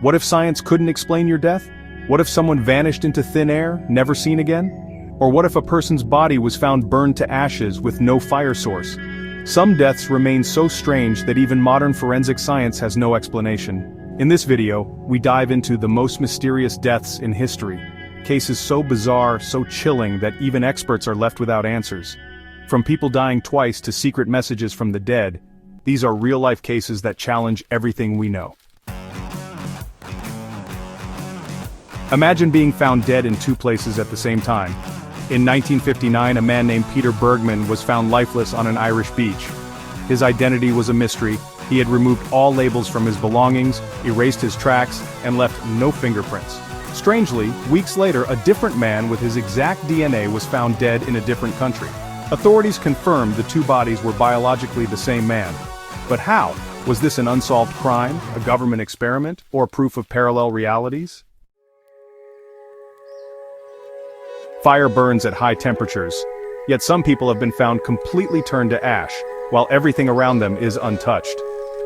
What if science couldn't explain your death? What if someone vanished into thin air, never seen again? Or what if a person's body was found burned to ashes with no fire source? Some deaths remain so strange that even modern forensic science has no explanation. In this video, we dive into the most mysterious deaths in history. Cases so bizarre, so chilling that even experts are left without answers. From people dying twice to secret messages from the dead, these are real-life cases that challenge everything we know. Imagine being found dead in two places at the same time. In 1959, a man named Peter Bergman was found lifeless on an Irish beach. His identity was a mystery. He had removed all labels from his belongings, erased his tracks, and left no fingerprints. Strangely, weeks later, a different man with his exact DNA was found dead in a different country. Authorities confirmed the two bodies were biologically the same man. But how? Was this an unsolved crime, a government experiment, or proof of parallel realities? Fire burns at high temperatures, yet some people have been found completely turned to ash, while everything around them is untouched.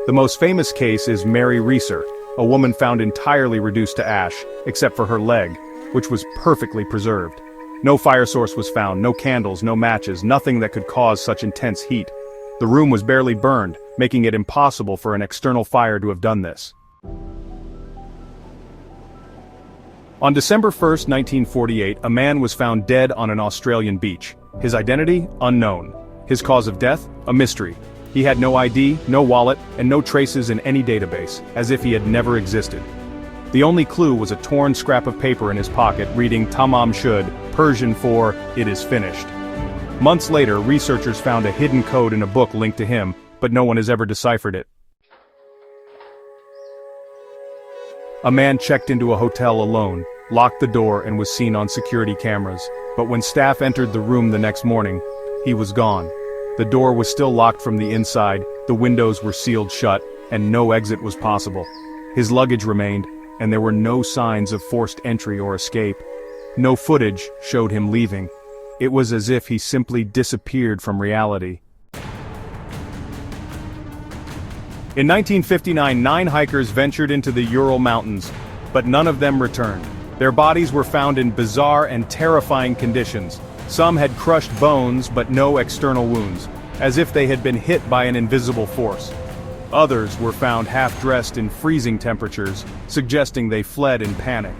The most famous case is Mary Reeser, a woman found entirely reduced to ash, except for her leg, which was perfectly preserved. No fire source was found, no candles, no matches, nothing that could cause such intense heat. The room was barely burned, making it impossible for an external fire to have done this. On December 1, 1948, a man was found dead on an Australian beach. His identity? Unknown. His cause of death? A mystery. He had no ID, no wallet, and no traces in any database, as if he had never existed. The only clue was a torn scrap of paper in his pocket reading Tamam Shud, Persian for, "It is finished." Months later, researchers found a hidden code in a book linked to him, but no one has ever deciphered it. A man checked into a hotel alone, locked the door and was seen on security cameras, but when staff entered the room the next morning, he was gone. The door was still locked from the inside, the windows were sealed shut, and no exit was possible. His luggage remained, and there were no signs of forced entry or escape. No footage showed him leaving. It was as if he simply disappeared from reality. In 1959, 9 hikers ventured into the Ural Mountains, but none of them returned. Their bodies were found in bizarre and terrifying conditions. Some had crushed bones but no external wounds, as if they had been hit by an invisible force. Others were found half-dressed in freezing temperatures, suggesting they fled in panic.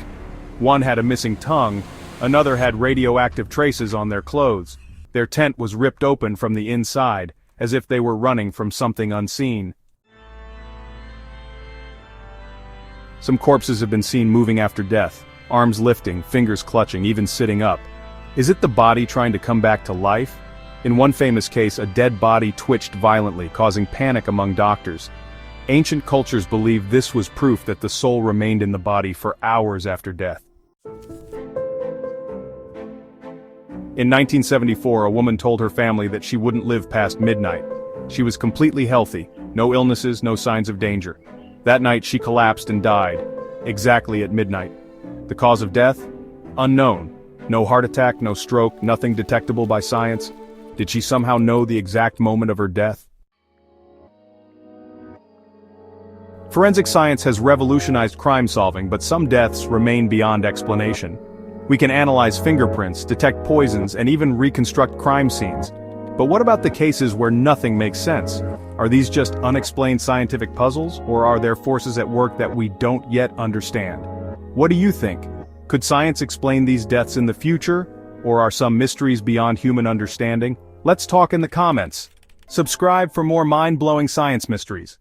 One had a missing tongue, another had radioactive traces on their clothes. Their tent was ripped open from the inside, as if they were running from something unseen. Some corpses have been seen moving after death, arms lifting, fingers clutching, even sitting up. Is it the body trying to come back to life? In one famous case, a dead body twitched violently, causing panic among doctors. Ancient cultures believed this was proof that the soul remained in the body for hours after death. In 1974, a woman told her family that she wouldn't live past midnight. She was completely healthy, no illnesses, no signs of danger. That night she collapsed and died, exactly at midnight. The cause of death? Unknown. No heart attack, no stroke, nothing detectable by science. Did she somehow know the exact moment of her death? Forensic science has revolutionized crime solving, but some deaths remain beyond explanation. We can analyze fingerprints, detect poisons, and even reconstruct crime scenes. But what about the cases where nothing makes sense? Are these just unexplained scientific puzzles, or are there forces at work that we don't yet understand? What do you think? Could science explain these deaths in the future, or are some mysteries beyond human understanding? Let's talk in the comments. Subscribe for more mind-blowing science mysteries.